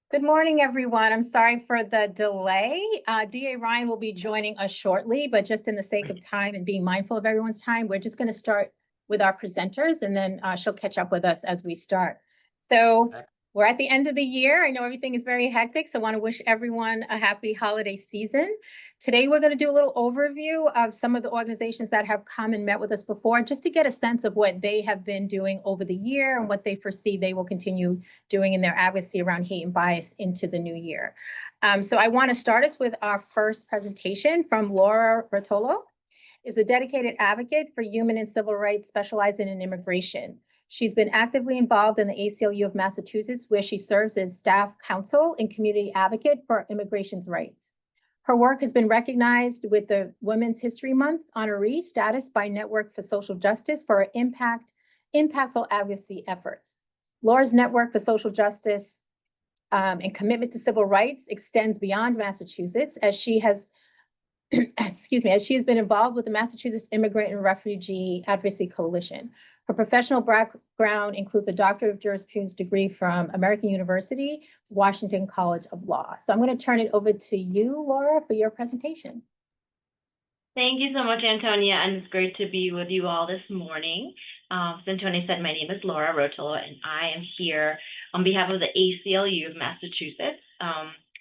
Good morning, everyone. I'm sorry for the delay. DA Ryan will be joining us shortly, but just in the sake of time and being mindful of everyone's time, we're just going to start with our presenters, and then she'll catch up with us as we start. So we're at the end of the year. I know everything is very hectic, so I want to wish everyone a happy holiday season. Today, we're going to do a little overview of some of the organizations that have come and met with us before, just to get a sense of what they have been doing over the year and what they foresee they will continue doing in their advocacy around hate and bias into the new year. So I want to start us with our first presentation from Laura Rotolo, is a dedicated advocate for human and civil rights specializing in immigration. She's been actively involved in the ACLU of Massachusetts, where she serves as staff counsel and community advocate for immigration rights. Her work has been recognized with the Women's History Month honoree status by Network for Social Justice for her impactful advocacy efforts. Laura's Network for Social Justice and commitment to civil rights extends beyond Massachusetts, as she has as she has been involved with the Massachusetts Immigrant and Refugee Advocacy Coalition. Her professional background includes a Doctor of Jurisprudence degree from American University, Washington College of Law. So I'm going to turn it over to you, Laura, for your presentation. Thank you so much, Antonia, and it's great to be with you all this morning. As Antonia said, my name is Laura Rotolo, and I am here on behalf of the ACLU of Massachusetts.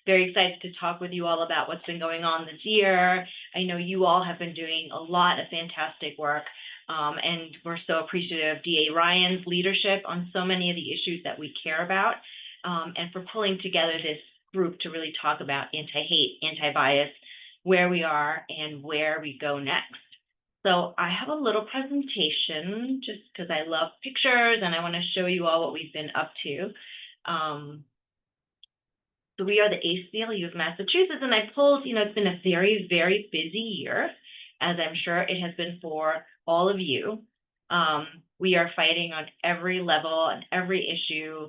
Very excited to talk with you all about what's been going on this year. I know you all have been doing a lot of fantastic work, and we're so appreciative of DA Ryan's leadership on so many of the issues that we care about, and for pulling together this group to really talk about anti-hate, anti-bias, where we are and where we go next. So I have a little presentation just because I love pictures and I want to show you all what we've been up to. So we are the ACLU of Massachusetts, and I pulled, it's been a very, very busy year, as I'm sure it has been for all of you. We are fighting on every level and every issue,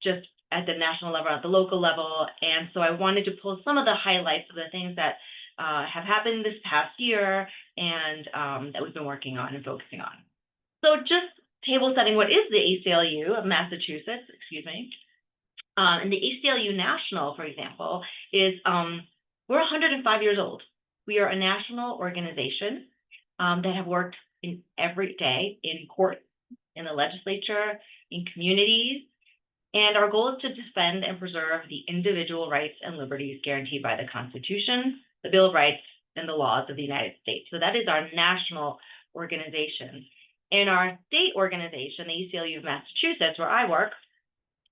just at the national level, at the local level. And so I wanted to pull some of the highlights of the things that have happened this past year and that we've been working on and focusing on. So just table setting, what is the ACLU of Massachusetts, and the ACLU National, for example, is we're 105 years old. We are a national organization that have worked in every day in court, in the legislature, in communities, and our goal is to defend and preserve the individual rights and liberties guaranteed by the Constitution, the Bill of Rights, and the laws of the United States. So that is our national organization. And our state organization, the ACLU of Massachusetts, where I work,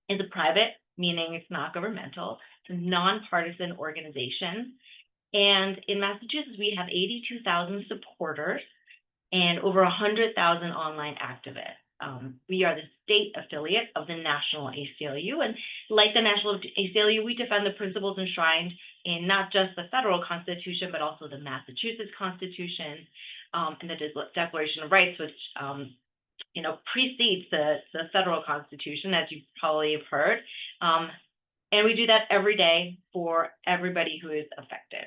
is a private, meaning it's not governmental. It's a nonpartisan organization. And in Massachusetts, we have 82,000 supporters and over 100,000 online activists. We are the state affiliate of the National ACLU, and like the National ACLU, we defend the principles enshrined in not just the federal Constitution, but also the Massachusetts Constitution and the Declaration of Rights, which precedes the federal Constitution, as you probably have heard. And we do that every day for everybody who is affected.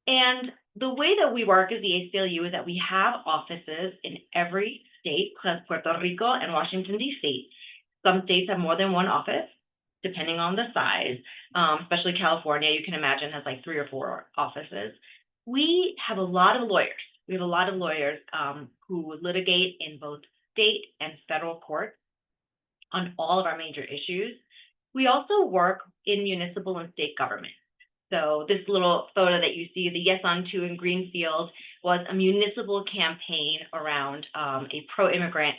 And the way that we work as the ACLU is that we have offices in every state, Puerto Rico and Washington, D.C. Some states have more than one office, depending on the size, especially California, you can imagine, has like 3 or 4 offices. We have a lot of lawyers. We have a lot of lawyers who litigate in both state and federal courts on all of our major issues. We also work in municipal and state government. So this little photo that you see, the Yes on 2 in Greenfield, was a municipal campaign around a pro-immigrant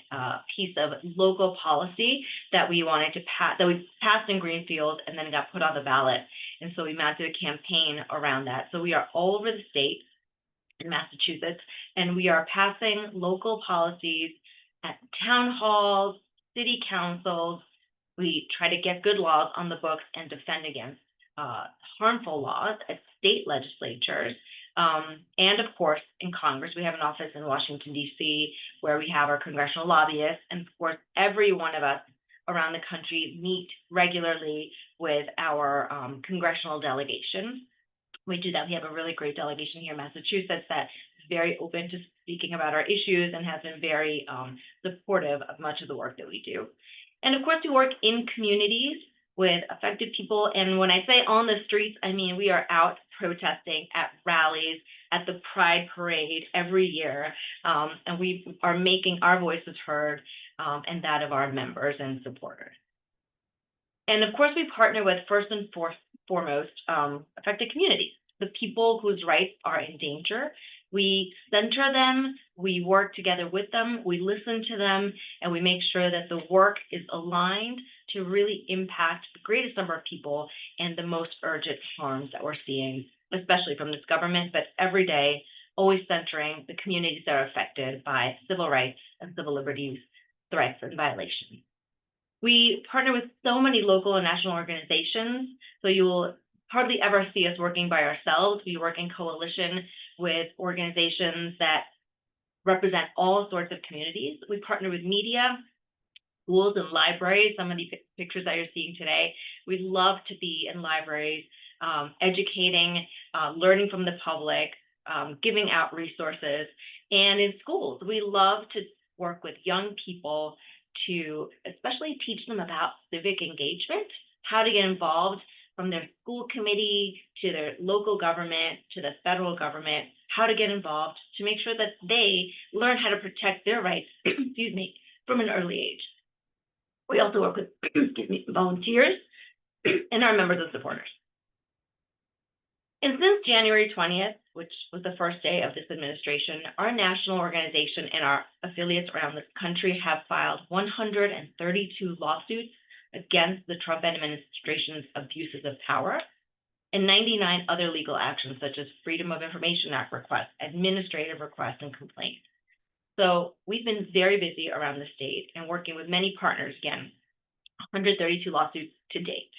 piece of local policy that we wanted to pass, that we passed in Greenfield and then got put on the ballot. And so we mounted a campaign around that. So we are all over the state in Massachusetts, and we are passing local policies at town halls, city councils. We try to get good laws on the books and defend against harmful laws at state legislatures. And of course, in Congress, we have an office in Washington, D.C., where we have our congressional lobbyists. And of course, every one of us around the country meet regularly with our congressional delegation. We do that. We have a really great delegation here in Massachusetts that is very open to speaking about our issues and has been very supportive of much of the work that we do. And of course, we work in communities with affected people. And when I say on the streets, I mean we are out protesting at rallies, at the Pride Parade every year, and we are making our voices heard, and that of our members and supporters. And of course, we partner with first and foremost affected communities, the people whose rights are in danger. We center them, we work together with them, we listen to them, and we make sure that the work is aligned to really impact the greatest number of people and the most urgent harms that we're seeing, especially from this government, but every day, always centering the communities that are affected by civil rights and civil liberties threats and violations. We partner with so many local and national organizations, so you will hardly ever see us working by ourselves. We work in coalition with organizations that represent all sorts of communities. We partner with media, schools, and libraries. Some of the pictures that you're seeing today, we love to be in libraries, educating, learning from the public, giving out resources. And in schools, we love to work with young people to especially teach them about civic engagement, how to get involved from their school committee to their local government to the federal government, how to get involved to make sure that they learn how to protect their rights, excuse me, from an early age. We also work with volunteers and our members and supporters. And since January 20th, which was the first day of this administration, our national organization and our affiliates around the country have filed 132 lawsuits against the Trump administration's abuses of power and 99 other legal actions such as Freedom of Information Act requests, administrative requests, and complaints. So we've been very busy around the state and working with many partners, again, 132 lawsuits to date.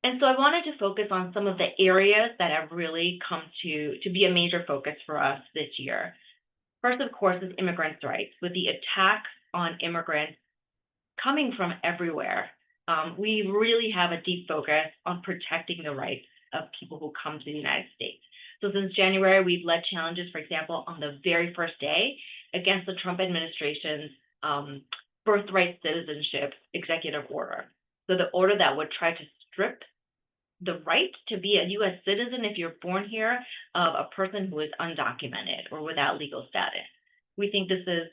And so I wanted to focus on some of the areas that have really come to be a major focus for us this year. First, of course, is immigrants' rights. With the attacks on immigrants coming from everywhere, we really have a deep focus on protecting the rights of people who come to the United States. So since January, we've led challenges, for example, on the very first day against the Trump administration's birthright citizenship executive order. So the order that would try to strip the right to be a U.S. citizen if you're born here of a person who is undocumented or without legal status. We think this is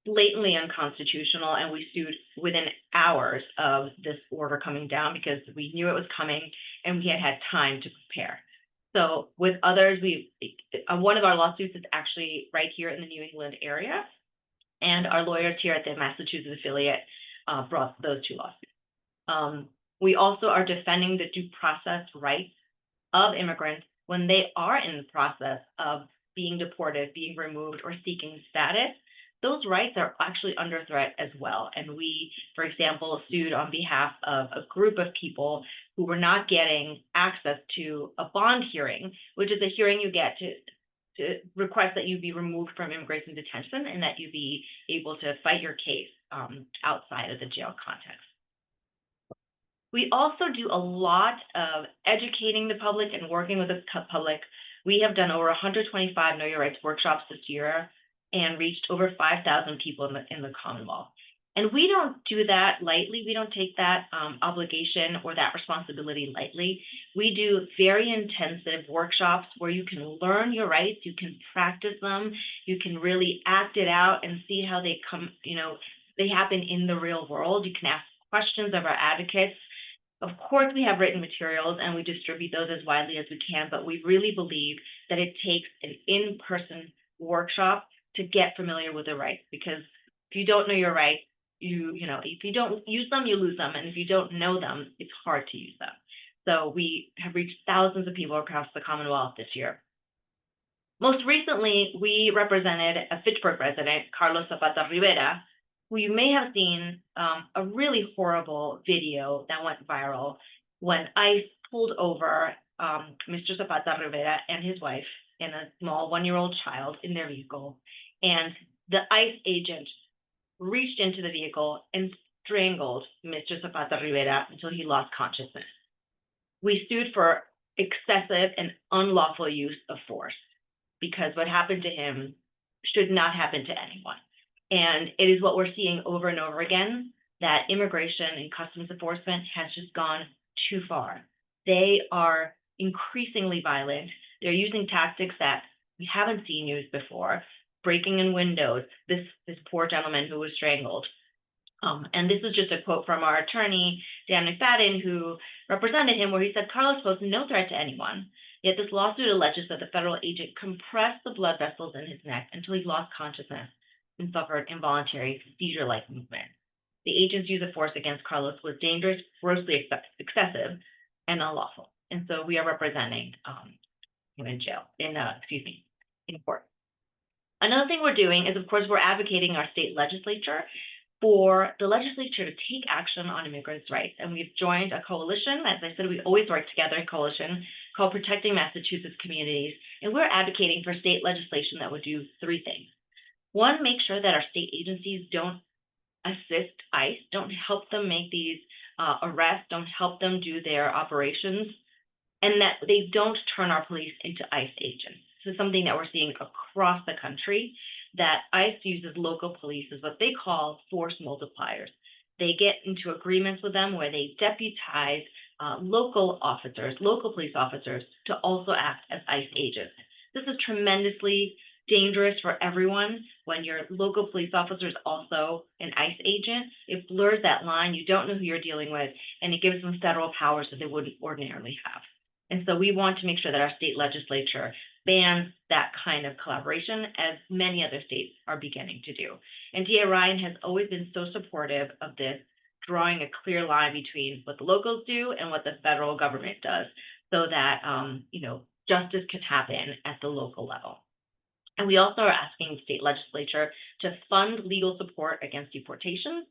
blatantly unconstitutional, and we sued within hours of this order coming down because we knew it was coming and we had time to prepare. So with others, one of our lawsuits is actually right here in the New England area, and our lawyers here at the Massachusetts affiliate brought those two lawsuits. We also are defending the due process rights of immigrants when they are in the process of being deported, being removed, or seeking status. Those rights are actually under threat as well. And we, for example, sued on behalf of a group of people who were not getting access to a bond hearing, which is a hearing you get to request that you be removed from immigration detention and that you be able to fight your case outside of the jail context. We also do a lot of educating the public and working with the public. We have done over 125 Know Your Rights workshops this year and reached over 5,000 people in the Commonwealth. And we don't do that lightly. We don't take that obligation or that responsibility lightly. We do very intensive workshops where you can learn your rights, you can practice them, you can really act it out and see how they come, they happen in the real world. You can ask questions of our advocates. Of course, we have written materials and we distribute those as widely as we can, but we really believe that it takes an in-person workshop to get familiar with the rights, because if you don't know your rights, if you don't use them, you lose them. And if you don't know them, it's hard to use them. So we have reached thousands of people across the Commonwealth this year. Most recently, we represented a Fitchburg resident, Carlos Zapata Rivera, who you may have seen a really horrible video that went viral when ICE pulled over Mr. Zapata Rivera and his wife and a small 1-year-old child in their vehicle. And the ICE agent reached into the vehicle and strangled Mr. Zapata Rivera until he lost consciousness. We sued for excessive and unlawful use of force because what happened to him should not happen to anyone. And it is what we're seeing over and over again. that immigration and customs enforcement has just gone too far. They are increasingly violent. They're using tactics that we haven't seen used before, breaking in windows, this poor gentleman who was strangled. And this is just a quote from our attorney, Dan McFadden, who represented him, where he said, Carlos posed no threat to anyone. Yet this lawsuit alleges that the federal agent compressed the blood vessels in his neck until he lost consciousness and suffered involuntary seizure-like movement. The agent's use of force against Carlos was dangerous, grossly excessive, and unlawful. And so we are representing him in jail, in court. Another thing we're doing is, of course, we're advocating our state legislature for the legislature to take action on immigrants' rights. And we've joined a coalition. As I said, we always work together in coalition called Protecting Massachusetts Communities. And we're advocating for state legislation that would do three things. One, make sure that our state agencies don't assist ICE, don't help them make these arrests, don't help them do their operations, and that they don't turn our police into ICE agents. This is something that we're seeing across the country, that ICE uses local police as what they call force multipliers. They get into agreements with them where they deputize local police officers to also act as ICE agents. This is tremendously dangerous for everyone. When your local police officer is also an ICE agent, it blurs that line. You don't know who you're dealing with, and it gives them federal powers that they wouldn't ordinarily have. And so we want to make sure that our state legislature bans that kind of collaboration, as many other states are beginning to do. And DA Ryan has always been so supportive of this, drawing a clear line between what the locals do and what the federal government does, so that justice can happen at the local level. And we also are asking the state legislature to fund legal support against deportations.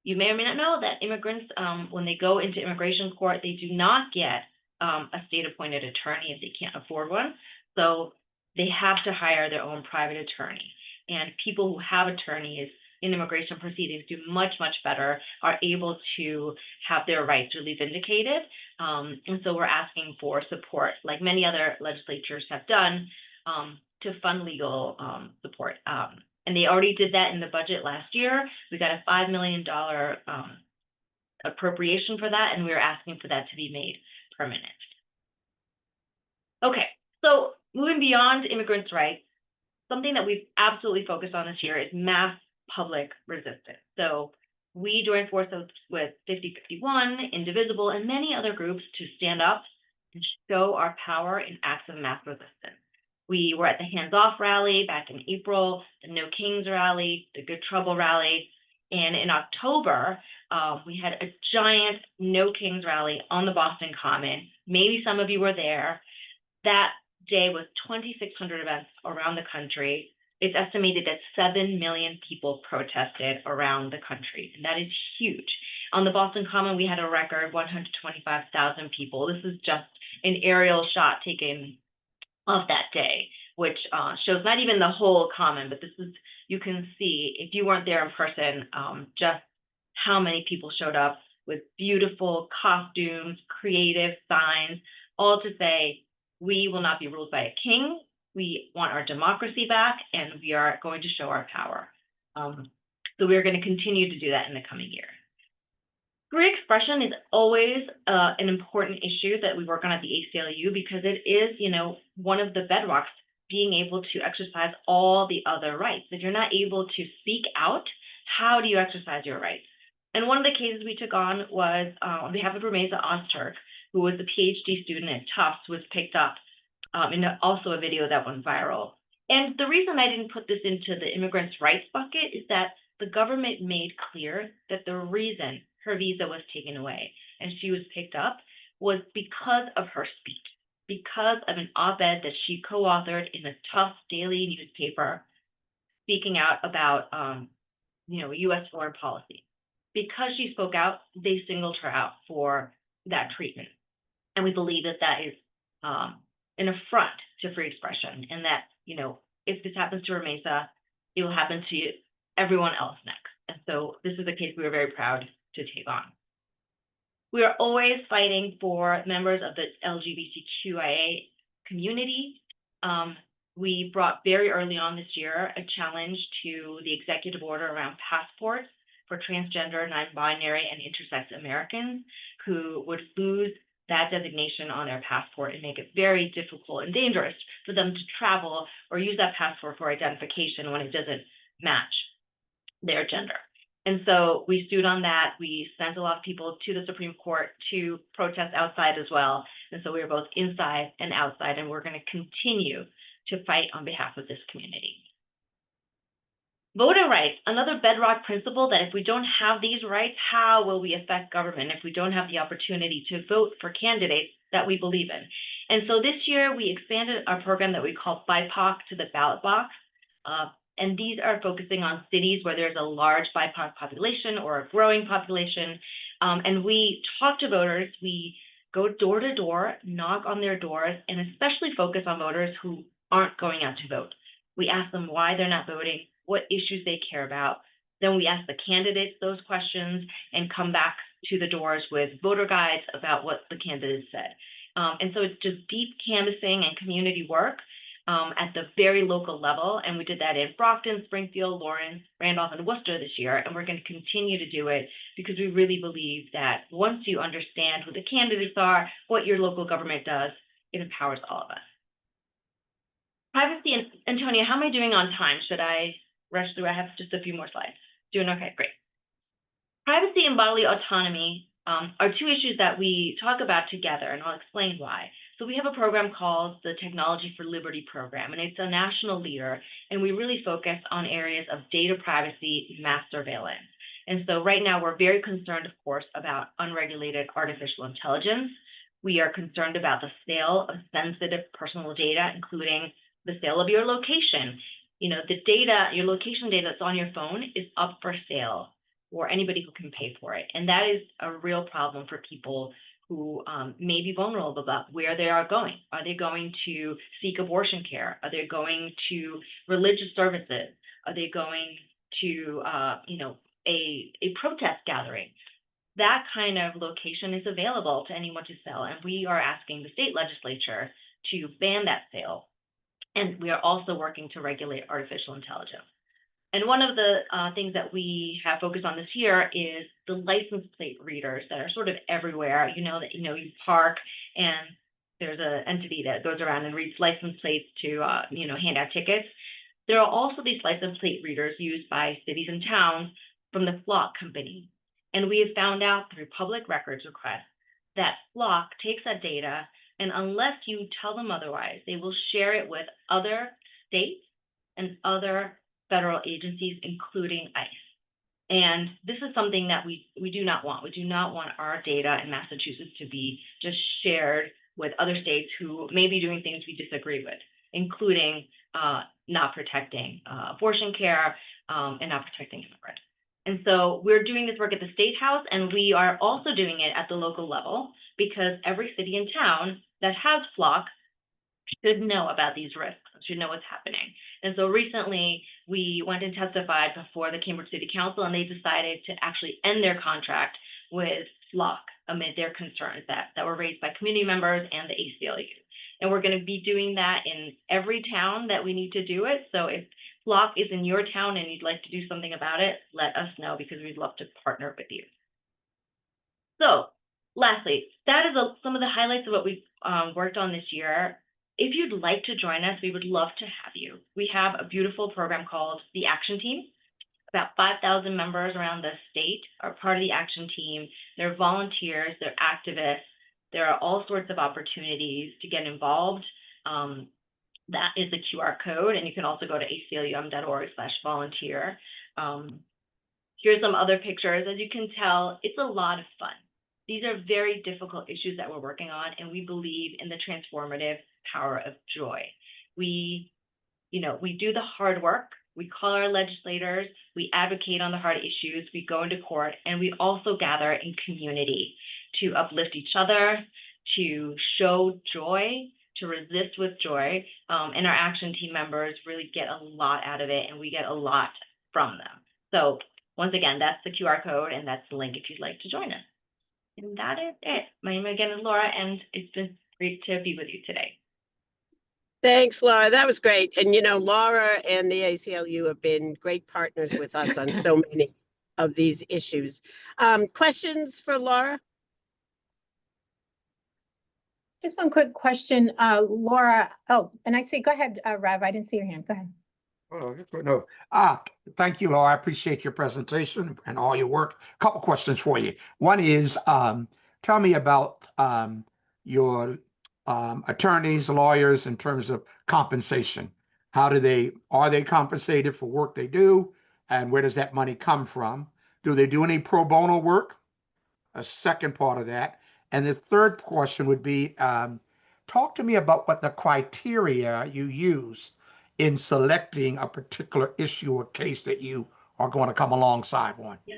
You may or may not know that immigrants, when they go into immigration court, they do not get a state-appointed attorney if they can't afford one. So they have to hire their own private attorney. And people who have attorneys in immigration proceedings do much, much better, are able to have their rights really vindicated. And so we're asking for support, like many other legislatures have done, to fund legal support. And they already did that in the budget last year. We got a $5 million appropriation for that, and we were asking for that to be made permanent. Okay, so moving beyond immigrants' rights, something that we've absolutely focused on this year is mass public resistance. So we joined forces with 5051, Indivisible, and many other groups to stand up and show our power in acts of mass resistance. We were at the Hands Off rally back in April, the No Kings rally, the Good Trouble rally, and in October, we had a giant No Kings rally on the Boston Common. Maybe some of you were there. That day was 2,600 events around the country. It's estimated that 7 million people protested around the country, and that is huge. On the Boston Common, we had a record 125,000 people. This is just an aerial shot taken of that day, which shows not even the whole Common, but this is, you can see, if you weren't there in person, just how many people showed up with beautiful costumes, creative signs, all to say, we will not be ruled by a king. We want our democracy back, and we are going to show our power. So we're going to continue to do that in the coming year. Free expression is always an important issue that we work on at the ACLU, because it is, one of the bedrocks, being able to exercise all the other rights. If you're not able to speak out, how do you exercise your rights? And one of the cases we took on was on behalf of Rumeysa Ozturk, who was a PhD student at Tufts, was picked up in also a video that went viral. And the reason I didn't put this into the immigrants' rights bucket is that the government made clear that the reason her visa was taken away and she was picked up was because of her speech, because of an op-ed that she co-authored in the Tufts daily newspaper, speaking out about, U.S. foreign policy. Because she spoke out, they singled her out for that treatment. And we believe that that is an affront to free expression, and that, if this happens to Rumeysa, it will happen to everyone else next. And so this is a case we were very proud to take on. We are always fighting for members of the LGBTQIA community. We brought very early on this year a challenge to the executive order around passports for transgender, non-binary, and intersex Americans who would lose that designation on their passport and make it very difficult and dangerous for them to travel or use that passport for identification when it doesn't match their gender. And so we sued on that. We sent a lot of people to the Supreme Court to protest outside as well. And so we were both inside and outside, and we're going to continue to fight on behalf of this community. Voter rights, another bedrock principle that if we don't have these rights, how will we affect government if we don't have the opportunity to vote for candidates that we believe in? And so this year we expanded our program that we call BIPOC to the ballot box. And these are focusing on cities where there's a large BIPOC population or a growing population. And we talk to voters, we go door to door, knock on their doors, and especially focus on voters who aren't going out to vote. We ask them why they're not voting, what issues they care about. Then we ask the candidates those questions and come back to the doors with voter guides about what the candidates said. And so it's just deep canvassing and community work at the very local level. And we did that in Brockton, Springfield, Lawrence, Randolph, and Worcester this year. And we're going to continue to do it because we really believe that once you understand who the candidates are, what your local government does, it empowers all of us. Privacy, and Antonia, how am I doing on time? Should I rush through? I have just a few more slides. Doing okay, great. Privacy and bodily autonomy are two issues that we talk about together, and I'll explain why. So we have a program called the Technology for Liberty program, and it's a national leader, and we really focus on areas of data privacy, mass surveillance. And so right now we're very concerned, of course, about unregulated artificial intelligence. We are concerned about the sale of sensitive personal data, including the sale of your location. You know, the data, your location data that's on your phone is up for sale for anybody who can pay for it. And that is a real problem for people who may be vulnerable about where they are going. Are they going to seek abortion care? Are they going to religious services? Are they going to, a protest gathering? That kind of location is available to anyone to sell. And we are asking the state legislature to ban that sale. And we are also working to regulate artificial intelligence. And one of the things that we have focused on this year is the license plate readers that are sort of everywhere. You park and there's an entity that goes around and reads license plates to, hand out tickets. There are also these license plate readers used by cities and towns from the Flock company. And we have found out through public records requests that Flock takes that data, and unless you tell them otherwise, they will share it with other states and other federal agencies, including ICE. And this is something that we do not want. We do not want our data in Massachusetts to be just shared with other states who may be doing things we disagree with, including not protecting abortion care and not protecting immigrants. And so we're doing this work at the State House, and we are also doing it at the local level because every city and town that has Flock should know about these risks, should know what's happening. And so recently we went and testified before the Cambridge City Council, and they decided to actually end their contract with Flock amid their concerns that were raised by community members and the ACLU. And we're going to be doing that in every town that we need to do it. So if Flock is in your town and you'd like to do something about it, let us know because we'd love to partner with you. So lastly, that is some of the highlights of what we've worked on this year. If you'd like to join us, we would love to have you. We have a beautiful program called the Action Team. About 5,000 members around the state are part of the Action Team. They're volunteers, they're activists. There are all sorts of opportunities to get involved. That is the QR code, and you can also go to aclum.org/volunteer. Here's some other pictures. As you can tell, it's a lot of fun. These are very difficult issues that we're working on, and we believe in the transformative power of joy. We do the hard work. We call our legislators. We advocate on the hard issues. We go into court, and we also gather in community to uplift each other, to show joy, to resist with joy. And our Action Team members really get a lot out of it, and we get a lot from them. So once again, that's the QR code, and that's the link if you'd like to join us. And that is it. My name again is Laura, and it's been great to be with you today. Thanks, Laura. That was great. And, Laura and the ACLU have been great partners with us on so many of these issues. Questions for Laura? Just one quick question, Laura. Oh, and I see, go ahead, Rev. I didn't see your hand. Go ahead. Oh, no. Thank you, Laura. I appreciate your presentation and all your work. Couple questions for you. One is, tell me about your attorneys, lawyers in terms of compensation. Are they compensated for work they do? And where does that money come from? Do they do any pro bono work? A second part of that. And the third question would be, talk to me about what the criteria you use in selecting a particular issue or case that you are going to come alongside on. Yeah.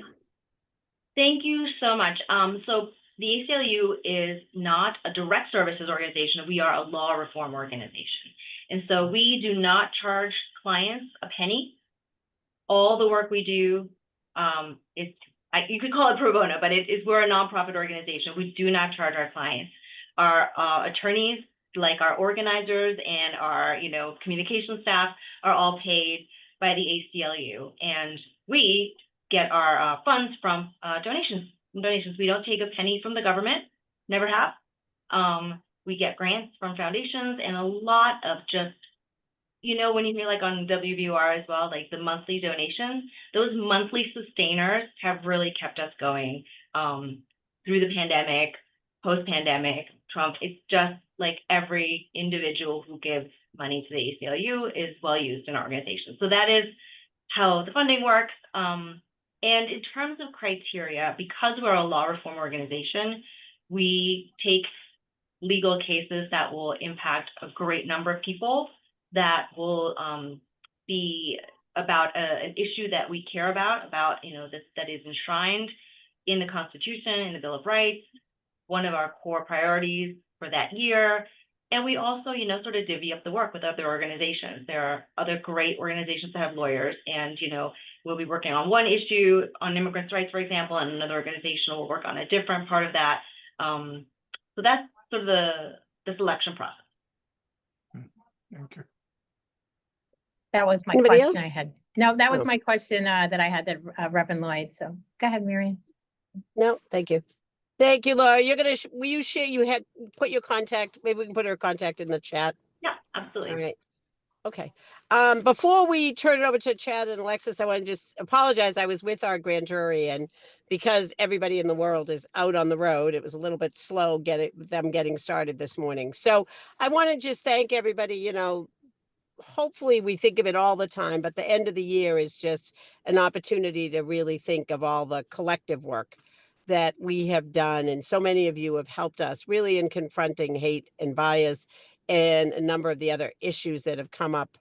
Thank you so much. So the ACLU is not a direct services organization. We are a law reform organization. And so we do not charge clients a penny. All the work we do, you could call it pro bono, but we're a nonprofit organization. We do not charge our clients. Our attorneys, like our organizers and our, communication staff, are all paid by the ACLU, and we get our funds from donations. We don't take a penny from the government, never have. We get grants from foundations and a lot of just, when you hear like on WBUR as well, like the monthly donations, those monthly sustainers have really kept us going through the pandemic, post-pandemic, Trump. It's just like every individual who gives money to the ACLU is well used in our organization. So that is how the funding works. And in terms of criteria, because we're a law reform organization, we take legal cases that will impact a great number of people, that will be about an issue that we care about that is enshrined in the Constitution, in the Bill of Rights, one of our core priorities for that year. And we also, sort of divvy up the work with other organizations. There are other great organizations that have lawyers, and, we'll be working on one issue on immigrants' rights, for example, and another organization will work on a different part of that. So that's sort of the selection process. Okay. That was my Anybody question else? I had. No, that was Oh. my question that I had, that Reverend Lloyd. So go ahead, Marian. No, thank you. Thank you, Laura. You're gonna, will you share, you had put your contact, maybe we can put her contact in the chat. Yeah, absolutely. All right. Okay. Before we turn it over to Chad and Alexis, I want to just apologize. I was with our grand jury, and because everybody in the world is out on the road, it was a little bit slow getting started this morning. So I want to just thank everybody. Hopefully we think of it all the time, but the end of the year is just an opportunity to really think of all the collective work that we have done. And so many of you have helped us really in confronting hate and bias and a number of the other issues that have come up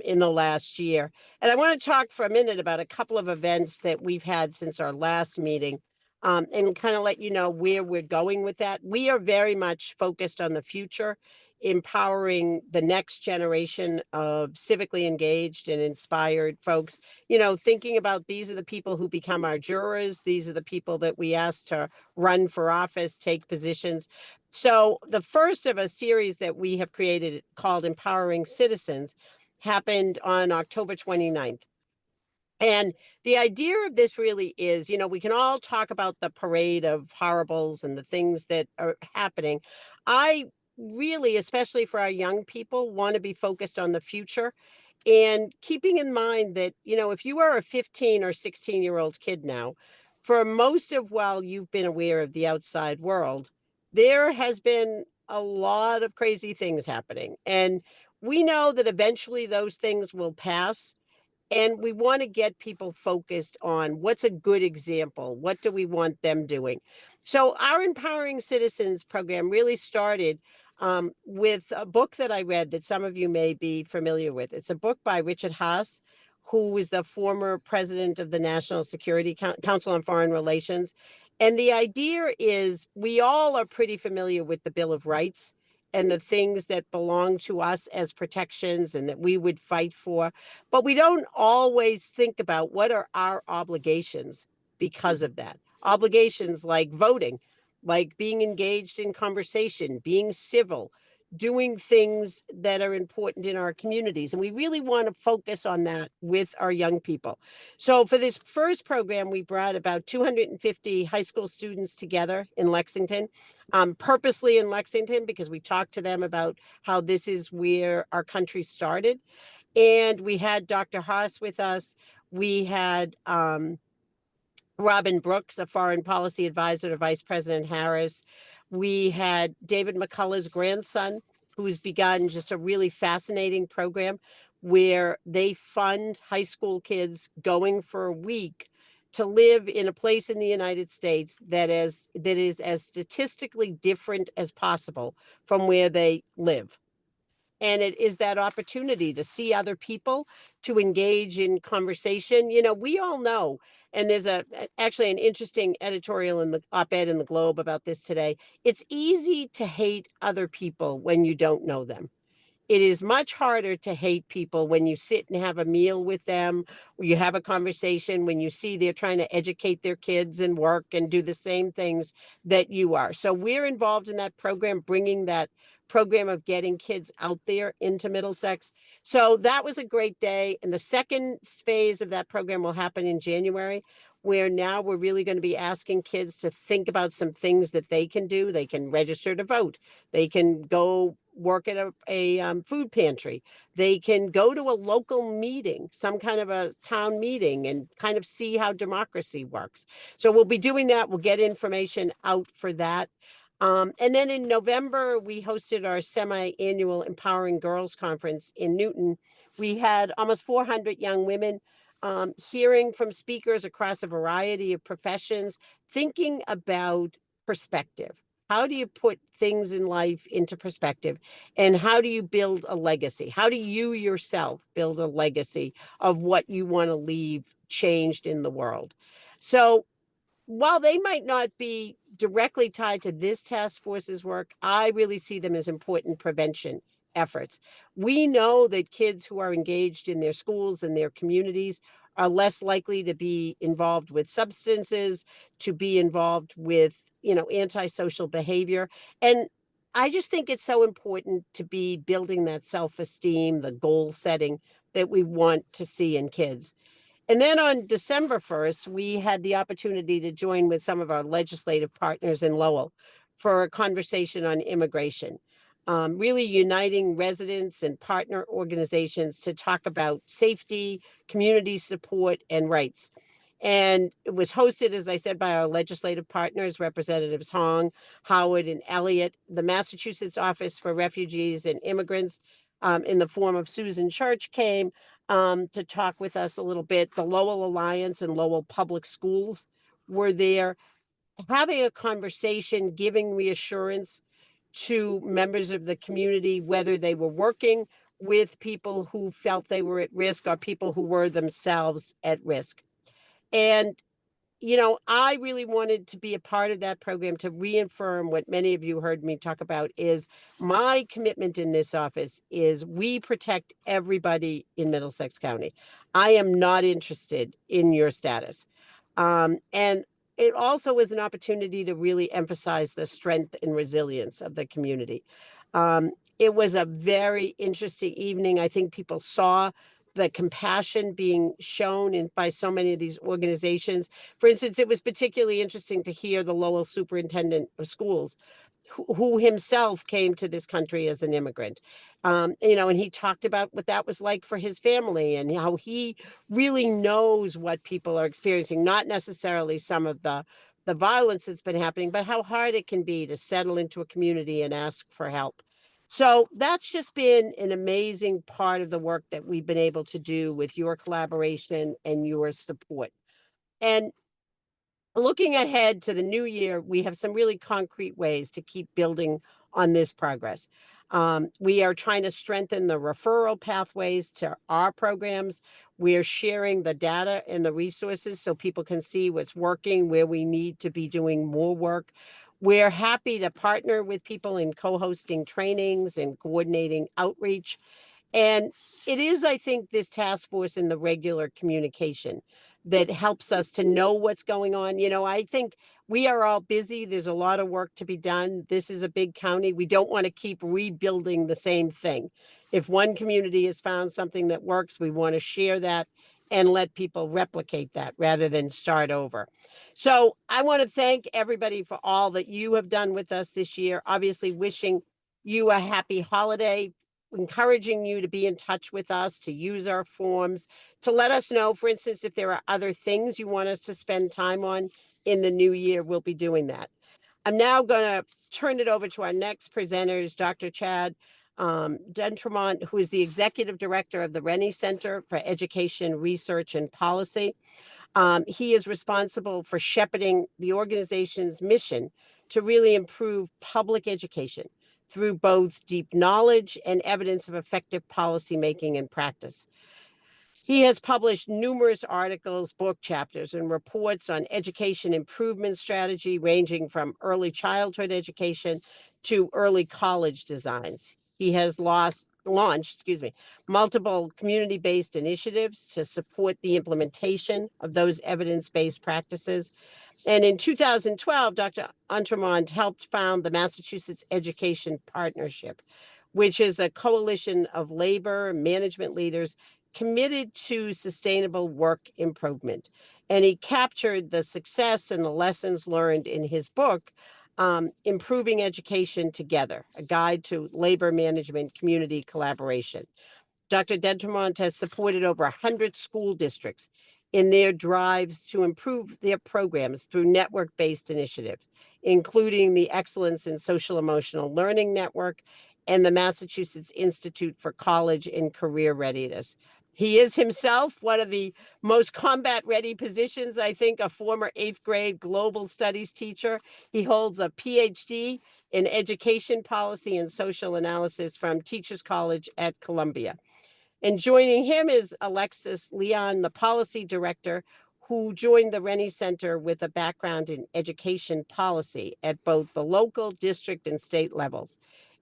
in the last year. And I want to talk for a minute about a couple of events that we've had since our last meeting, and kind of let you know where we're going with that. We are very much focused on the future, empowering the next generation of civically engaged and inspired folks, thinking about these are the people who become our jurors. These are the people that we ask to run for office, take positions. So the first of a series that we have created called Empowering Citizens happened on October 29th. And the idea of this really is, we can all talk about the parade of horribles and the things that are happening. I really, especially for our young people, want to be focused on the future and keeping in mind that, if you are a 15 or 16-year-old kid now, for most of while you've been aware of the outside world, there has been a lot of crazy things happening. And we know that eventually those things will pass. And we want to get people focused on what's a good example. What do we want them doing? So our Empowering Citizens program really started with a book that I read that some of you may be familiar with. It's a book by Richard Haass, who is the former president of the National Security Council on Foreign Relations. And the idea is we all are pretty familiar with the Bill of Rights and the things that belong to us as protections and that we would fight for. But we don't always think about what are our obligations because of that. Obligations like voting, like being engaged in conversation, being civil, doing things that are important in our communities. And we really want to focus on that with our young people. So for this first program, we brought about 250 high school students together in Lexington, purposely in Lexington, because we talked to them about how this is where our country started. And we had Dr. Haas with us. We had Robin Brooks, a foreign policy advisor to Vice President Harris. We had David McCullough's grandson, who's begun just a really fascinating program where they fund high school kids going for a week to live in a place in the United States that is as statistically different as possible from where they live. And it is that opportunity to see other people, to engage in conversation. You know, we all know, and there's actually an interesting editorial in the op-ed in the Globe about this today. It's easy to hate other people when you don't know them. It is much harder to hate people when you sit and have a meal with them, or you have a conversation, when you see they're trying to educate their kids and work and do the same things that you are. So we're involved in that program, bringing that program of getting kids out there into Middlesex. So that was a great day. And the second phase of that program will happen in January, where now we're really going to be asking kids to think about some things that they can do. They can register to vote. They can go work at a food pantry. They can go to a local meeting, some kind of a town meeting, and kind of see how democracy works. So we'll be doing that. We'll get information out for that. And then in November, we hosted our semi-annual Empowering Girls Conference in Newton. We had almost 400 young women hearing from speakers across a variety of professions, thinking about perspective. How do you put things in life into perspective? And how do you build a legacy? How do you yourself build a legacy of what you want to leave changed in the world? So while they might not be directly tied to this task force's work, I really see them as important prevention efforts. We know that kids who are engaged in their schools and their communities are less likely to be involved with substances, to be involved with, antisocial behavior. And I just think it's so important to be building that self-esteem, the goal setting that we want to see in kids. And then on December 1st, we had the opportunity to join with some of our legislative partners in Lowell for a conversation on immigration, really uniting residents and partner organizations to talk about safety, community support, and rights. And it was hosted, as I said, by our legislative partners, Representatives Hong, Howard, and Elliott, the Massachusetts Office for Refugees and Immigrants, in the form of Susan Church, came to talk with us a little bit. The Lowell Alliance and Lowell Public Schools were there, having a conversation, giving reassurance to members of the community, whether they were working with people who felt they were at risk or people who were themselves at risk. And I really wanted to be a part of that program to reaffirm what many of you heard me talk about is my commitment in this office is we protect everybody in Middlesex County. I am not interested in your status. And it also was an opportunity to really emphasize the strength and resilience of the community. It was a very interesting evening. I think people saw the compassion being shown by so many of these organizations. For instance, it was particularly interesting to hear the Lowell superintendent of schools, who himself came to this country as an immigrant. And he talked about what that was like for his family and how he really knows what people are experiencing, not necessarily some of the violence that's been happening, but how hard it can be to settle into a community and ask for help. So that's just been an amazing part of the work that we've been able to do with your collaboration and your support. And looking ahead to the new year, we have some really concrete ways to keep building on this progress. We are trying to strengthen the referral pathways to our programs. We are sharing the data and the resources so people can see what's working, where we need to be doing more work. We're happy to partner with people in co-hosting trainings and coordinating outreach. And it is, I think, this task force and the regular communication that helps us to know what's going on. I think We are all busy. There's a lot of work to be done. This is a big county. We don't want to keep rebuilding the same thing. If one community has found something that works, we want to share that and let people replicate that rather than start over. So I want to thank everybody for all that you have done with us this year. Obviously, wishing you a happy holiday, encouraging you to be in touch with us, to use our forms, to let us know, for instance, if there are other things you want us to spend time on in the new year, we'll be doing that. I'm now going to turn it over to our next presenters, Dr. Chad D'Entremont, who is the Executive Director of the Rennie Center for Education, Research, and Policy. He is responsible for shepherding the organization's mission to really improve public education through both deep knowledge and evidence of effective policymaking and practice. He has published numerous articles, book chapters, and reports on education improvement strategy, ranging from early childhood education to early college designs. He has launched multiple community-based initiatives to support the implementation of those evidence-based practices. And in 2012, Dr. D'Entremont helped found the Massachusetts Education Partnership, which is a coalition of labor management leaders committed to sustainable work improvement. And he captured the success and the lessons learned in his book, Improving Education Together, a guide to labor management community collaboration. Dr. D'Entremont has supported over 100 school districts in their drives to improve their programs through network-based initiatives, including the Excellence in Social Emotional Learning Network and the Massachusetts Institute for College and Career Readiness. He is himself one of the most combat-ready positions, I think, a former 8th grade global studies teacher. He holds a PhD in education policy and social analysis from Teachers College at Columbia. And joining him is Alexis Leon, the policy director, who joined the Rennie Center with a background in education policy at both the local, district, and state levels.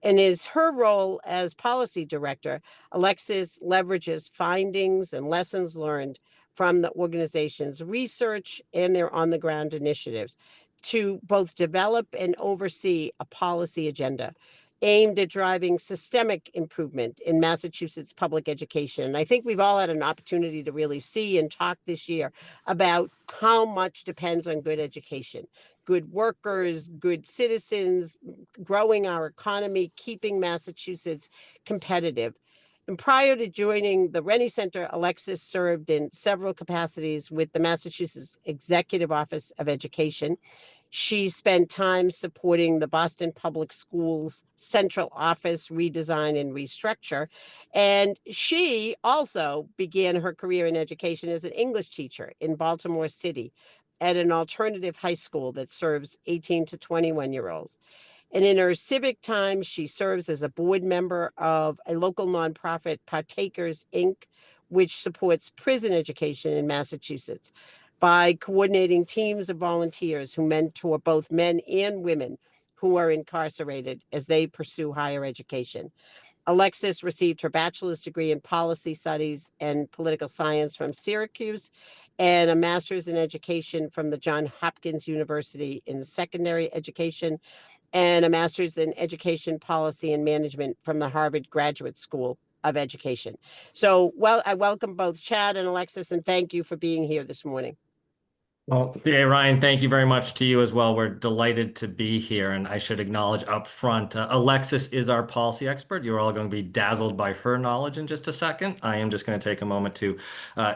And in her role as policy director, Alexis leverages findings and lessons learned from the organization's research and their on-the-ground initiatives to both develop and oversee a policy agenda aimed at driving systemic improvement in Massachusetts public education. And I think we've all had an opportunity to really see and talk this year about how much depends on good education, good workers, good citizens, growing our economy, keeping Massachusetts competitive. And prior to joining the Rennie Center, Alexis served in several capacities with the Massachusetts Executive Office of Education. She spent time supporting the Boston Public Schools central office redesign and restructure. And she also began her career in education as an English teacher in Baltimore City at an alternative high school that serves 18 to 21-year-olds. And in her civic time, she serves as a board member of a local nonprofit, Partakers, Inc., which supports prison education in Massachusetts by coordinating teams of volunteers who mentor both men and women who are incarcerated as they pursue higher education. Alexis received her bachelor's degree in policy studies and political science from Syracuse and a master's in education from the Johns Hopkins University in secondary education and a master's in education policy and management from the Harvard Graduate School of Education. So, I welcome both Chad and Alexis, and thank you for being here this morning. Well, DA Ryan, thank you very much to you as well. We're delighted to be here, and I should acknowledge up front, Alexis is our policy expert. You're all going to be dazzled by her knowledge in just a second. I am just going to take a moment to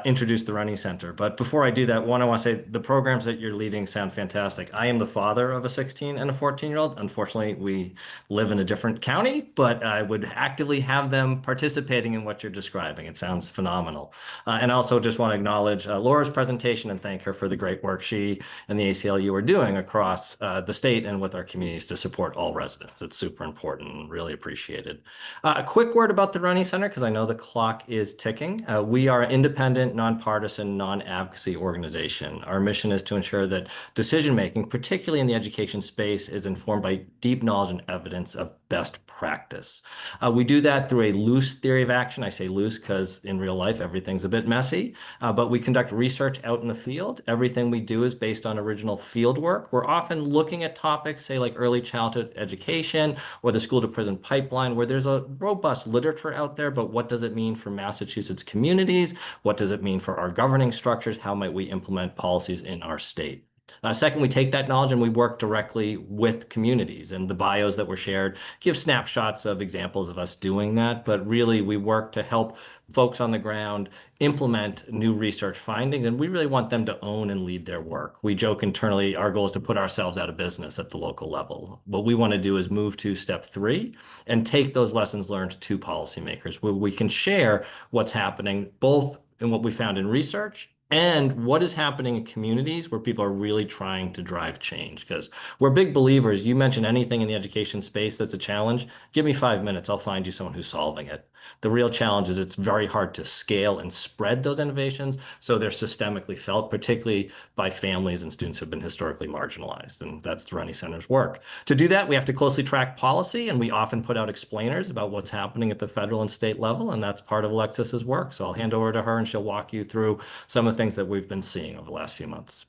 introduce the Rennie Center. But before I do that, I want to say the programs that you're leading sound fantastic. I am the father of a 16 and a 14-year-old. Unfortunately, we live in a different county, but I would actively have them participating in what you're describing. It sounds phenomenal. And also just want to acknowledge Laura's presentation and thank her for the great work she and the ACLU are doing across the state and with our communities to support all residents. It's super important and really appreciated. A quick word about the Rennie Center, because I know the clock is ticking. We are an independent, nonpartisan, non-advocacy organization. Our mission is to ensure that decision-making, particularly in the education space, is informed by deep knowledge and evidence of best practice. We do that through a loose theory of action. I say loose because in real life, everything's a bit messy, but we conduct research out in the field. Everything everything we do is based on original field work. We're often looking at topics, say like early childhood education or the school to prison pipeline, where there's a robust literature out there, but what does it mean for Massachusetts communities? What does it mean for our governing structures? How might we implement policies in our state? Second, we take that knowledge and we work directly with communities, and the bios that were shared give snapshots of examples of us doing that. But really, we work to help folks on the ground implement new research findings, and we really want them to own and lead their work. We joke internally, our goal is to put ourselves out of business at the local level. What we want to do is move to step 3 and take those lessons learned to policymakers, where we can share what's happening both in what we found in research and what is happening in communities where people are really trying to drive change. Because we're big believers. You mention anything in the education space that's a challenge, give me 5 minutes, I'll find you someone who's solving it. The real challenge is it's very hard to scale and spread those innovations, so they're systemically felt, particularly by families and students who have been historically marginalized, and that's the Rennie Center's work. To do that, we have to closely track policy, and we often put out explainers about what's happening at the federal and state level, and that's part of Alexis's work. So I'll hand over to her, and she'll walk you through some of the things that we've been seeing over the last few months.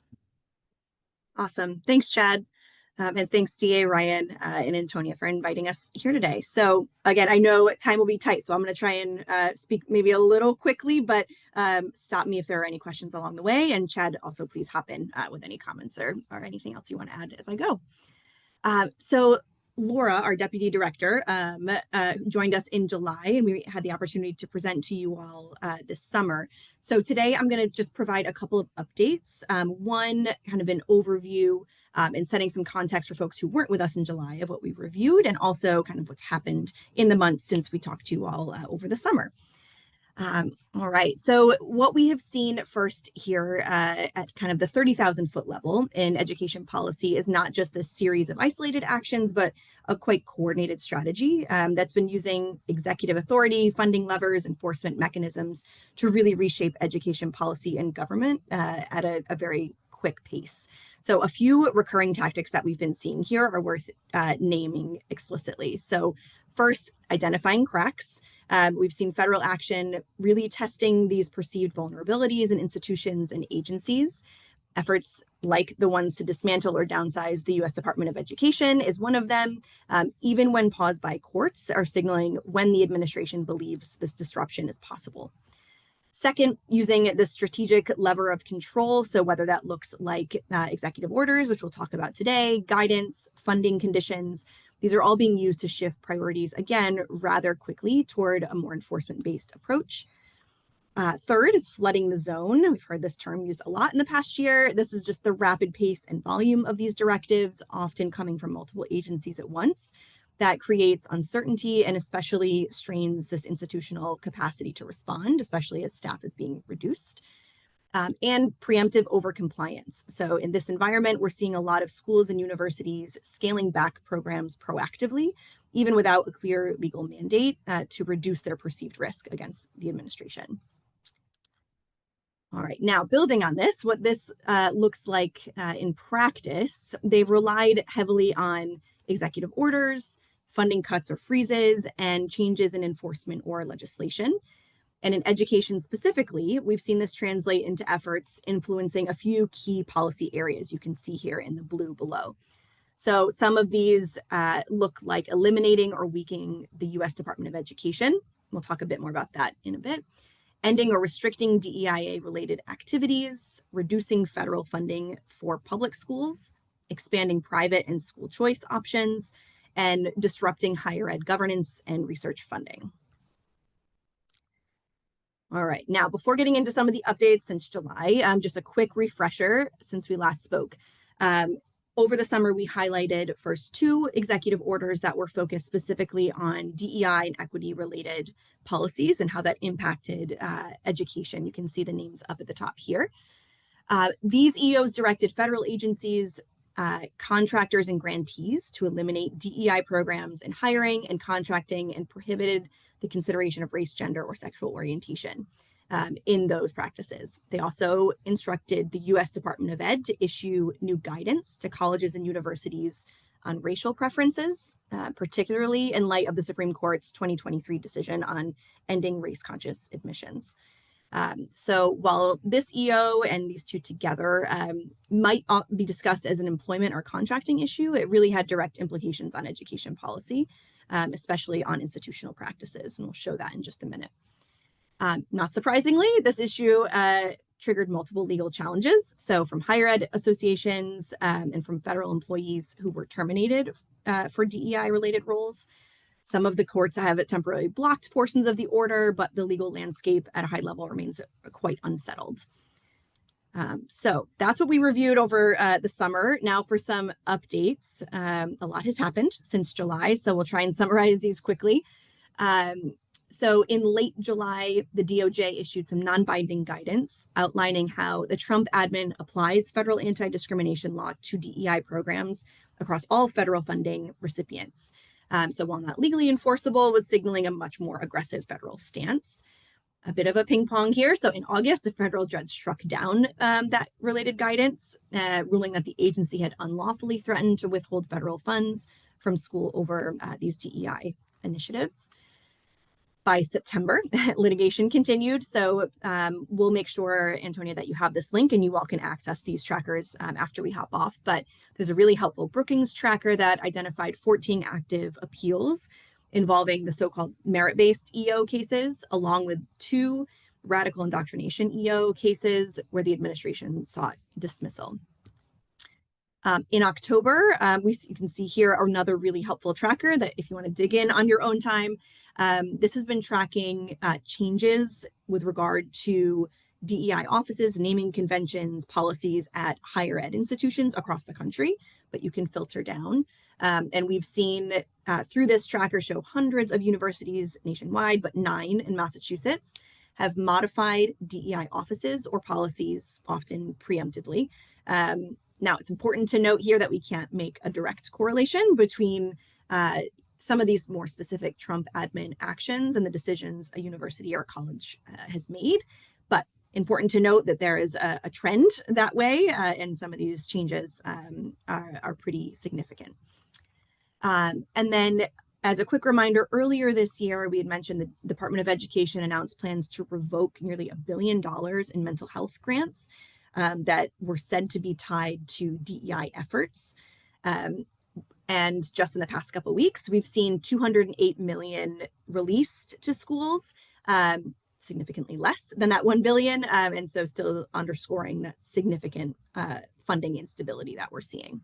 Awesome. Thanks, Chad. And thanks, DA Ryan and Antonia for inviting us here today. So again, I know time will be tight, so I'm going to try and speak maybe a little quickly, but stop me if there are any questions along the way. And Chad, also please hop in with any comments or anything else you want to add as I go. So Laura, our deputy director, joined us in July, and we had the opportunity to present to you all this summer. So today I'm going to just provide a couple of updates. One, kind of an overview and setting some context for folks who weren't with us in July of what we reviewed, and also kind of what's happened in the months since we talked to you all over the summer. All right, so what we have seen first here at kind of the 30,000 foot level in education policy is not just this series of isolated actions, but a quite coordinated strategy that's been using executive authority, funding levers, enforcement mechanisms to really reshape education policy and government at a very quick pace. So a few recurring tactics that we've been seeing here are worth naming explicitly. So first, identifying cracks. We've seen federal action really testing these perceived vulnerabilities in institutions and agencies. Efforts like the ones to dismantle or downsize the U.S. Department of Education is one of them, even when paused by courts, are signaling when the administration believes this disruption is possible. Second, using the strategic lever of control, so whether that looks like executive orders, which we'll talk about today, guidance, funding conditions, these are all being used to shift priorities, again, rather quickly toward a more enforcement-based approach. Third is flooding the zone. We've heard this term used a lot in the past year. This is just the rapid pace and volume of these directives, often coming from multiple agencies at once, that creates uncertainty and especially strains this institutional capacity to respond, especially as staff is being reduced. And preemptive overcompliance. So in this environment, we're seeing a lot of schools and universities scaling back programs proactively, even without a clear legal mandate to reduce their perceived risk against the administration. All right, now building on this, what this looks like in practice, they've relied heavily on executive orders, funding cuts or freezes, and changes in enforcement or legislation. And in education specifically, we've seen this translate into efforts influencing a few key policy areas you can see here in the blue below. So some of these look like eliminating or weakening the U.S. Department of Education. We'll talk a bit more about that in a bit. Ending or restricting DEIA-related activities, reducing federal funding for public schools, expanding private and school choice options, and disrupting higher ed governance and research funding. All right, now before getting into some of the updates since July, just a quick refresher since we last spoke. Over the summer, we highlighted first 2 executive orders that were focused specifically on DEI and equity related policies and how that impacted education. You can see the names up at the top here. These EOs directed federal agencies, contractors and grantees to eliminate DEI programs in hiring and contracting, and prohibited the consideration of race, gender, or sexual orientation in those practices. They also instructed the U.S. Department of Ed to issue new guidance to colleges and universities on racial preferences, particularly in light of the Supreme Court's 2023 decision on ending race-conscious admissions. So while this EO and these two together might be discussed as an employment or contracting issue, it really had direct implications on education policy, especially on institutional practices. And we'll show that in just a minute. Not surprisingly, this issue triggered multiple legal challenges. So from higher ed associations and from federal employees who were terminated for DEI related roles. Some of the courts have temporarily blocked portions of the order, but the legal landscape at a high level remains quite unsettled. So that's what we reviewed over the summer. Now for some updates. A lot has happened since July, so we'll try and summarize these quickly. So in late July, the DOJ issued some non-binding guidance outlining how the Trump admin applies federal anti-discrimination law to DEI programs across all federal funding recipients. So while not legally enforceable, was signaling a much more aggressive federal stance. A bit of a ping pong here. So in August, the federal judge struck down that related guidance, ruling that the agency had unlawfully threatened to withhold federal funds from school over these DEI initiatives. By September, litigation continued. So we'll make sure, Antonia, that you have this link and you all can access these trackers after we hop off. But there's a really helpful Brookings tracker that identified 14 active appeals involving the so-called merit-based EO cases, along with 2 radical indoctrination EO cases where the administration sought dismissal. In October, you can see here another really helpful tracker that if you want to dig in on your own time, this has been tracking changes with regard to DEI offices, naming conventions, policies at higher ed institutions across the country, but you can filter down. And we've seen through this tracker show hundreds of universities nationwide, but 9 in Massachusetts have modified DEI offices or policies, often preemptively. Now, it's important to note here that we can't make a direct correlation between some of these more specific Trump admin actions and the decisions a university or college has made. But important to note that there is a trend that way, and some of these changes are pretty significant. And then as a quick reminder, earlier this year, we had mentioned the Department of Education announced plans to revoke nearly $1 billion in mental health grants that were said to be tied to DEI efforts. And just in the past couple of weeks, we've seen 208 million released to schools, significantly less than that 1 billion. And so still underscoring that significant funding instability that we're seeing.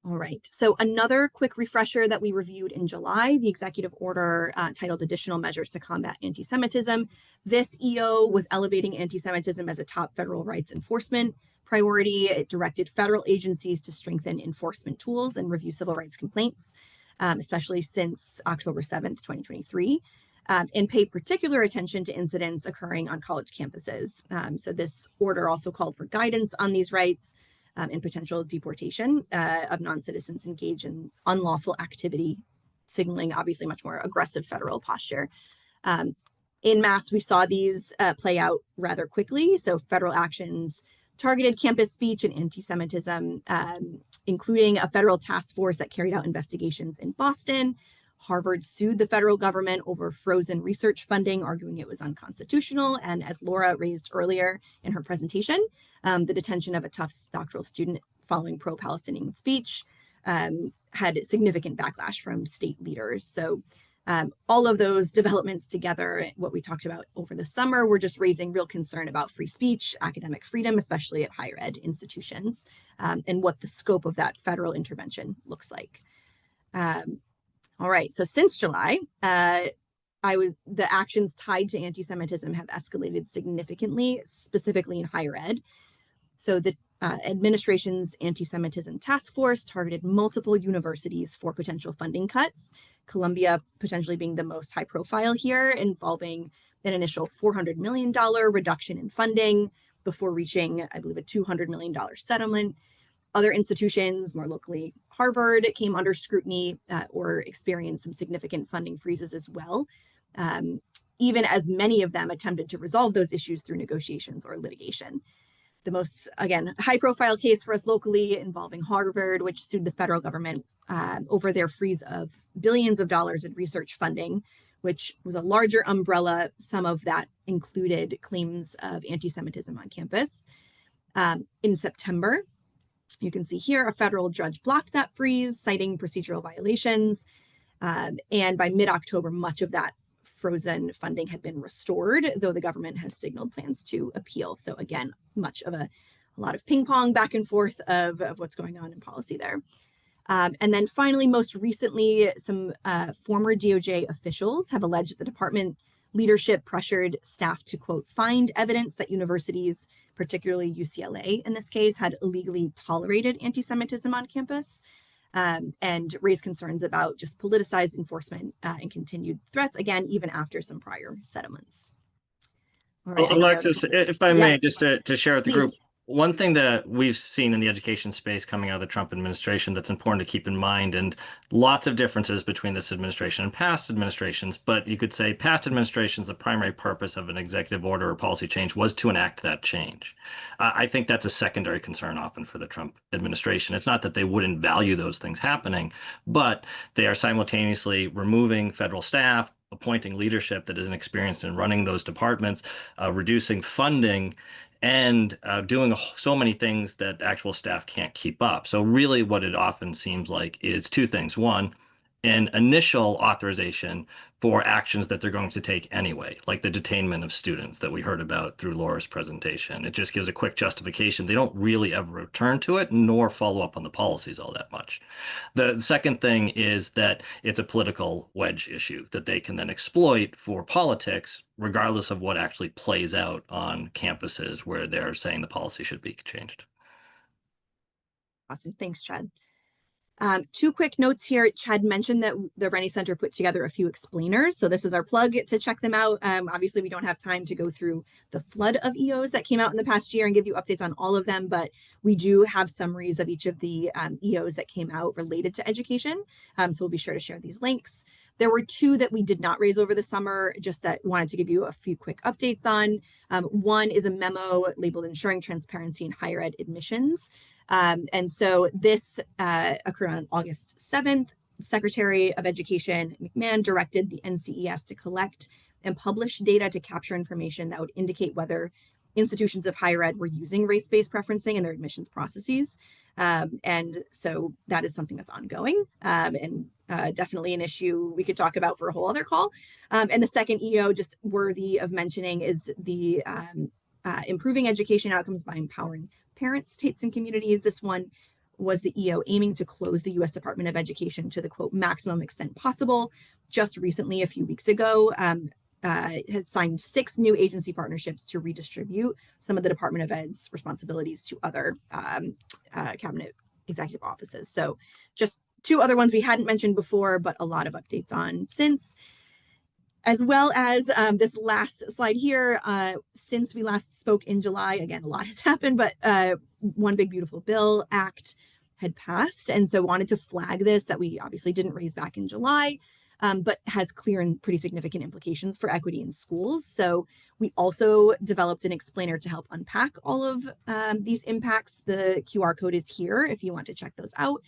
All right, so another quick refresher that we reviewed in July, the executive order titled Additional Measures to Combat Anti-Semitism. This EO was elevating anti-Semitism as a top federal rights enforcement priority. It directed federal agencies to strengthen enforcement tools and review civil rights complaints, especially since October 7th, 2023, and pay particular attention to incidents occurring on college campuses. So this order also called for guidance on these rights, and potential deportation of non-citizens engaged in unlawful activity, signaling obviously much more aggressive federal posture. In mass, we saw these play out rather quickly. So federal actions targeted campus speech and anti-Semitism, including a federal task force that carried out investigations in Boston. Harvard sued the federal government over frozen research funding, arguing it was unconstitutional. And as Laura raised earlier in her presentation, the detention of a Tufts doctoral student following pro-Palestinian speech had significant backlash from state leaders. So all of those developments together, what we talked about over the summer, were just raising real concern about free speech, academic freedom, especially at higher ed institutions, and what the scope of that federal intervention looks like. All right, so since July, the actions tied to anti-Semitism have escalated significantly, specifically in higher ed. So the administration's anti-Semitism task force targeted multiple universities for potential funding cuts, Columbia potentially being the most high profile here, involving an initial $400 million reduction in funding before reaching, I believe, a $200 million settlement. Other institutions, more locally Harvard, came under scrutiny or experienced some significant funding freezes as well, even as many of them attempted to resolve those issues through negotiations or litigation. The most, again, high-profile case for us locally involving Harvard, which sued the federal government over their freeze of billions of dollars in research funding, which was a larger umbrella. Some of that included claims of anti-Semitism on campus. In September, you can see here a federal judge blocked that freeze, citing procedural violations. And by mid-October, much of that frozen funding had been restored, though the government has signaled plans to appeal. So again, much of a lot of ping pong back and forth of what's going on in policy there. And then finally, most recently, some former DOJ officials have alleged the department leadership pressured staff to, quote, find evidence that universities, particularly UCLA in this case, had illegally tolerated anti-Semitism on campus, and raised concerns about just politicized enforcement and continued threats, again, even after some prior settlements. All right, Alexis, if I may, Yes. just to share with the group, Please. one thing that we've seen in the education space coming out of the Trump administration that's important to keep in mind, and lots of differences between this administration and past administrations, but you could say past administrations, the primary purpose of an executive order or policy change was to enact that change. I think that's a secondary concern often for the Trump administration. It's not that they wouldn't value those things happening, but they are simultaneously removing federal staff, appointing leadership that isn't experienced in running those departments, reducing funding, and doing so many things that actual staff can't keep up. So really what it often seems like is two things. One, an initial authorization for actions that they're going to take anyway, like the detainment of students that we heard about through Laura's presentation. It just gives a quick justification. They don't really ever return to it, nor follow up on the policies all that much. The second thing is that it's a political wedge issue that they can then exploit for politics, regardless of what actually plays out on campuses where they're saying the policy should be changed. Awesome. Thanks, Chad. Two quick notes here. Chad mentioned that the Rennie Center put together a few explainers. So this is our plug to check them out. Obviously, we don't have time to go through the flood of EOs that came out in the past year and give you updates on all of them, but we do have summaries of each of the EOs that came out related to education. So we'll be sure to share these links. There were two that we did not raise over the summer, just that wanted to give you a few quick updates on. One is a memo labeled Ensuring Transparency in Higher Ed Admissions. And so this occurred on August 7th. Secretary of Education McMahon directed the NCES to collect and publish data to capture information that would indicate whether institutions of higher ed were using race-based preferencing in their admissions processes. And so that is something that's ongoing and definitely an issue we could talk about for a whole other call. And the second EO, just worthy of mentioning, is the improving education outcomes by empowering parents, states, and communities. This one was the EO aiming to close the U.S. Department of Education to the, quote, maximum extent possible. Just recently, a few weeks ago, had signed 6 new agency partnerships to redistribute some of the Department of Ed's responsibilities to other cabinet executive offices. So just 2 other ones we hadn't mentioned before, but a lot of updates on since. As well as this last slide here, since we last spoke in July, again, a lot has happened, but One Big Beautiful Bill Act had passed. And so wanted to flag this, that we obviously didn't raise back in July, but has clear and pretty significant implications for equity in schools. So we also developed an explainer to help unpack all of these impacts. The QR code is here if you want to check those out.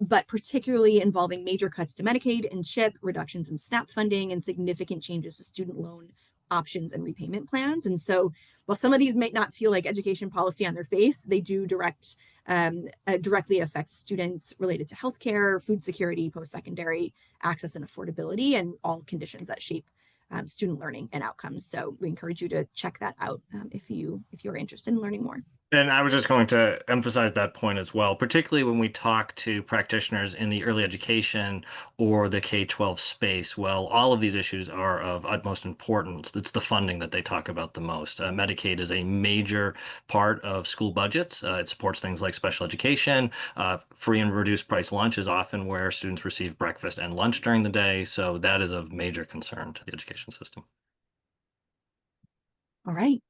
But particularly involving major cuts to Medicaid and CHIP, reductions in SNAP funding, and significant changes to student loan options and repayment plans. And so while some of these might not feel like education policy on their face, they do directly affect students related to healthcare, food security, post-secondary access and affordability, and all conditions that shape student learning and outcomes. So we encourage you to check that out if you're interested in learning more. And I was just going to emphasize that point as well, particularly when we talk to practitioners in the early education or the K-12 space. Well, all of these issues are of utmost importance. It's the funding that they talk about the most. Medicaid is a major part of school budgets. It supports things like special education. Free and reduced price lunch is often where students receive breakfast and lunch during the day. So that is of major concern to the education system. All right.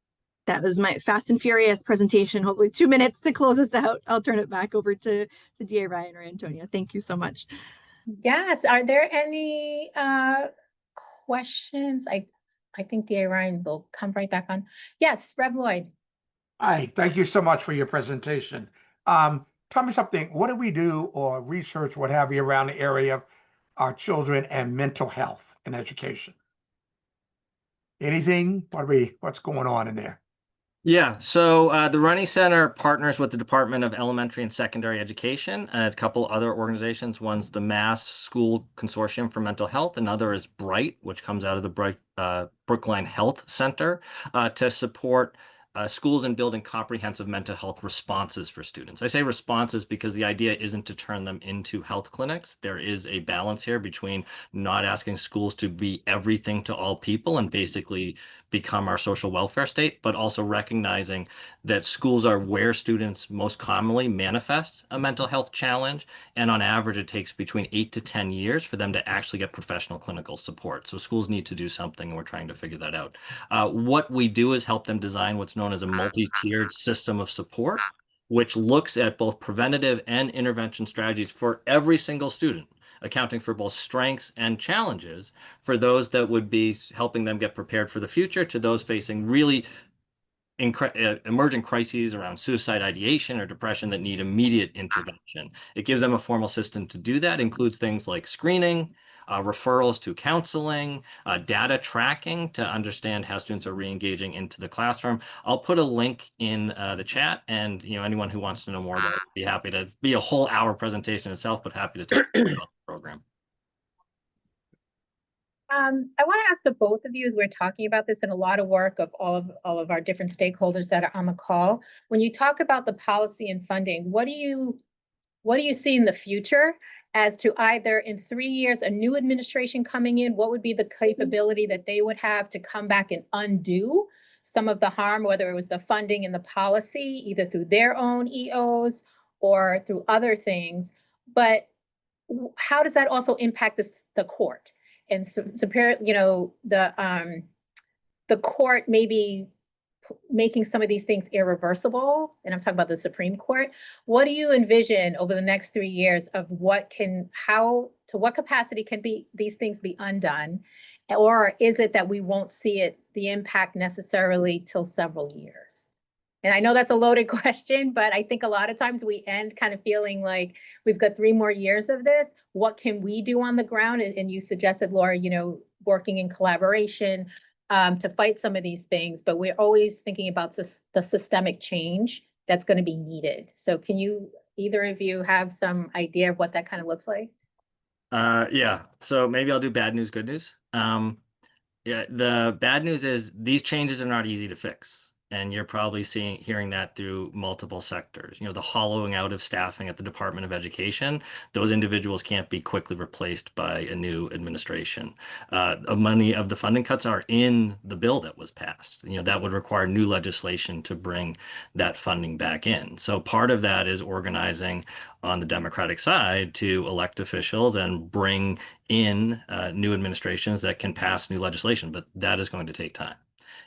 That was my fast and furious presentation. Hopefully 2 minutes to close us out. I'll turn it back over to DA Ryan or Antonia. Thank you so much. Yes, are there any questions? I think DA Ryan will come right back on. Yes, Rev Lloyd. Hi, thank you so much for your presentation. Tell me something, what do we do or research, what have you, around the area of our children and mental health? in education? Anything? What's going on in there? Yeah, so the Runny Center partners with the Department of Elementary and Secondary Education and a couple other organizations. One's the Mass School Consortium for Mental Health. Another is Bright, which comes out of the Bright Brookline Health Center to support schools in building comprehensive mental health responses for students. I say responses because the idea isn't to turn them into health clinics. There is a balance here between not asking schools to be everything to all people and basically become our social welfare state, but also recognizing that schools are where students most commonly manifest a mental health challenge. And on average, it takes between 8 to 10 years for them to actually get professional clinical support. So schools need to do something, and we're trying to figure that out. What we do is help them design what's known as a multi-tiered system of support, which looks at both preventative and intervention strategies for every single student, accounting for both strengths and challenges for those that would be helping them get prepared for the future to those facing really emergent crises around suicide ideation or depression that need immediate intervention. It gives them a formal system to do that. It includes things like screening, referrals to counseling, data tracking to understand how students are re-engaging into the classroom. I'll put a link in the chat, and anyone who wants to know more about it, be happy to be a whole hour presentation itself, but happy to talk about the program. I want to ask the both of you, as we're talking about this, and a lot of work of all of our different stakeholders that are on the call. When you talk about the policy and funding, what do you see in the future as to either in 3 years, a new administration coming in, what would be the capability that they would have to come back and undo some of the harm, whether it was the funding and the policy, either through their own EOs or through other things. But how does that also impact the court? And so, the court maybe making some of these things irreversible, and I'm talking about the Supreme Court. What do you envision over the next 3 years of to what capacity can these things be undone? Or is it that we won't see the impact necessarily till several years? And I know that's a loaded question, but I think a lot of times we end kind of feeling like we've got 3 more years of this. What can we do on the ground? And you suggested, Laura, working in collaboration to fight some of these things, but we're always thinking about the systemic change that's going to be needed. So can either of you have some idea of what that kind of looks like? Yeah, so maybe I'll do bad news, good news. Yeah, the bad news is these changes are not easy to fix. And you're probably hearing that through multiple sectors. The hollowing out of staffing at the Department of Education, those individuals can't be quickly replaced by a new administration. Many of the funding cuts are in the bill that was passed. That would require new legislation to bring that funding back in. So part of that is organizing on the Democratic side to elect officials and bring in new administrations that can pass new legislation, but that is going to take time.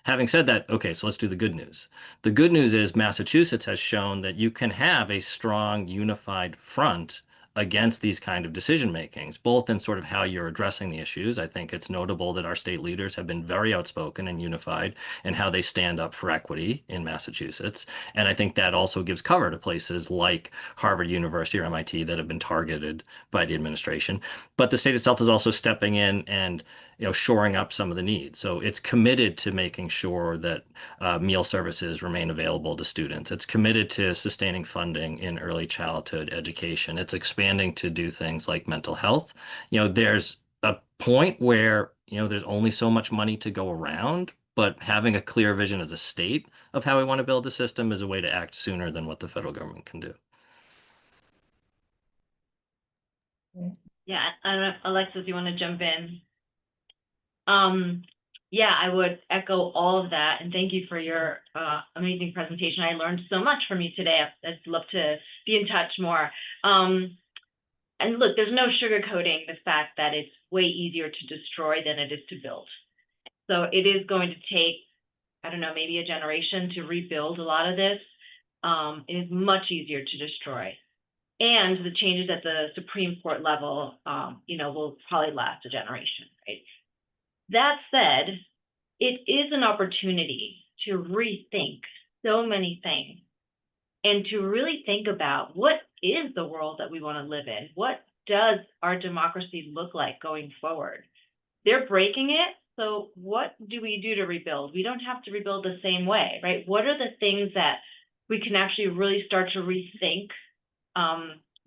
Having said that, okay, so let's do the good news. The good news is Massachusetts has shown that you can have a strong, unified front against these kind of decision makings, both in sort of how you're addressing the issues. I think it's notable that our state leaders have been very outspoken and unified in how they stand up for equity in Massachusetts. And I think that also gives cover to places like Harvard University or MIT that have been targeted by the administration. But the state itself is also stepping in and shoring up some of the needs. So it's committed to making sure that meal services remain available to students. It's committed to sustaining funding in early childhood education. It's expanding to do things like mental health. There's a point where, there's only so much money to go around, but having a clear vision as a state of how we want to build the system is a way to act sooner than what the federal government can do. Yeah, I don't know, Alexis, you want to jump in? Yeah, I would echo all of that, and thank you for your amazing presentation. I learned so much from you today. I'd love to be in touch more. And look, there's no sugarcoating the fact that it's way easier to destroy than it is to build. So it is going to take, I don't know, maybe a generation to rebuild a lot of this. It is much easier to destroy. And the changes at the Supreme Court level, will probably last a generation, right? That said, it is an opportunity to rethink so many things and to really think about what is the world that we want to live in? What does our democracy look like going forward? they're breaking it. So what do we do to rebuild? We don't have to rebuild the same way, right? What are the things that we can actually really start to rethink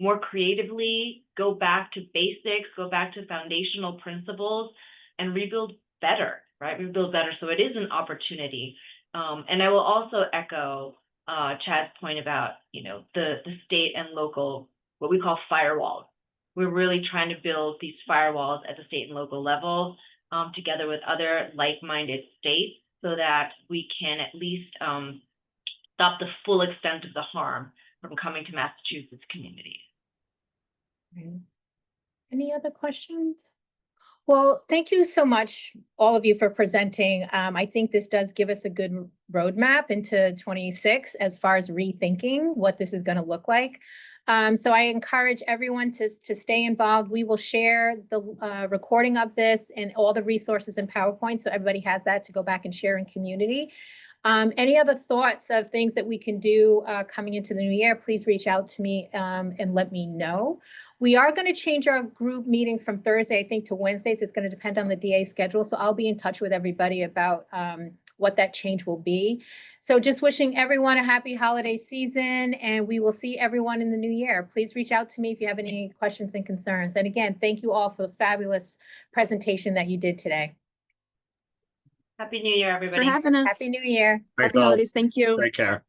more creatively, go back to basics, go back to foundational principles, and rebuild better, right? Rebuild better. So it is an opportunity. And I will also echo Chad's point about, the state and local, what we call firewalls. We're really trying to build these firewalls at the state and local level, together with other like-minded states, so that we can at least stop the full extent of the harm from coming to Massachusetts communities. Any other questions? Well, thank you so much, all of you, for presenting. I think this does give us a good roadmap into 26 as far as rethinking what this is going to look like. So I encourage everyone to stay involved. We will share the recording of this and all the resources in PowerPoint, so everybody has that to go back and share in community. Any other thoughts of things that we can do coming into the new year, please reach out to me and let me know. We are going to change our group meetings from Thursday, I think, to Wednesdays. It's going to depend on the DA schedule. So I'll be in touch with everybody about what that change will be. So just wishing everyone a happy holiday season, and we will see everyone in the new year. Please reach out to me if you have any questions and concerns. And again, thank you all for the fabulous presentation that you did today. Happy New Year, Thanks everybody. for having us. Happy New Year. Happy holidays. Thank you. Take care.